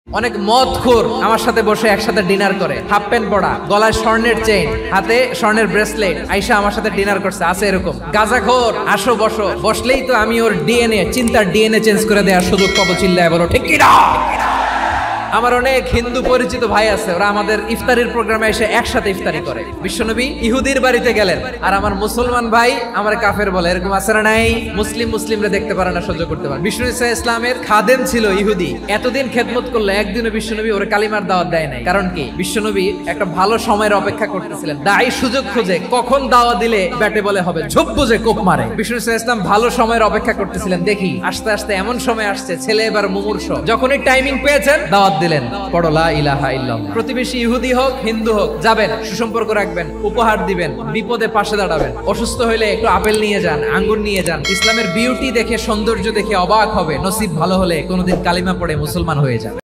অনেক মদখোর আমার সাথে বসে একসাথে ডিনার করে, হাফ প্যান্ট পরা, গলায় স্বর্ণের চেইন, হাতে স্বর্ণের ব্রেসলেট, আইসা আমার সাথে ডিনার করছে। আছে এরকম গাঁজাখোর, আসো বসো, বসলেই তো আমি ওর ডিএনএ, চিন্তার ডিএনএ চেঞ্জ করে দেওয়ার সুযোগ পাবো। চিল্লায় বলো ঠিক কি না? আমার অনেক হিন্দু পরিচিত ভাই আছে, ওরা আমাদের ইফতারির প্রোগ্রামে এসে একসাথে ইফতারি করে। বিশ্বনবী ইহুদির বাড়িতে গেলেন, আর আমার মুসলমান ভাই আমার কাফের বলে। এরকম আছে না নাই? মুসলিমরা দেখতে পারে না, সহ্য করতে পারে। বিষ্ণু ইসা ইসলামের খাদেম ছিল ইহুদি, এতদিন খেদমত করলো, একদিনও বিশ্বনবী ওরে কালিমার দাওয়াত দেয় নাই। কারণ কি? বিশ্বনবী একটা ভালো সময়ের অপেক্ষা করতেছিলেন। দায়ী সুযোগ খুঁজে কখন দাওয়াত দিলে ব্যাটে বলে হবে, ঝোপ বুঝে কোপ মারে। বিষ্ণু ইসা ইসলাম ভালো সময়ের অপেক্ষা করতেছিলেন। দেখি আস্তে আস্তে এমন সময় আসছে, ছেলে এবার মুমূর্ষ। যখনই টাইমিং পেয়েছেন দাওয়াত দিলেন, পড়ো লা ইলাহা ইল্লাল্লাহ। প্রতিবেশী ইহুদি হোক হিন্দু হোক, যাবেন, সুসম্পর্ক রাখবেন, উপহার দিবেন, বিপদে পাশে দাঁড়াবেন। অসুস্থ হইলে একটু আপেল নিয়ে যান, আঙ্গুর নিয়ে যান। ইসলামের বিউটি দেখে, সৌন্দর্য দেখে অবাক হবে। নসিব ভালো হলে কোনোদিন কালিমা পড়ে মুসলমান হয়ে যাবে।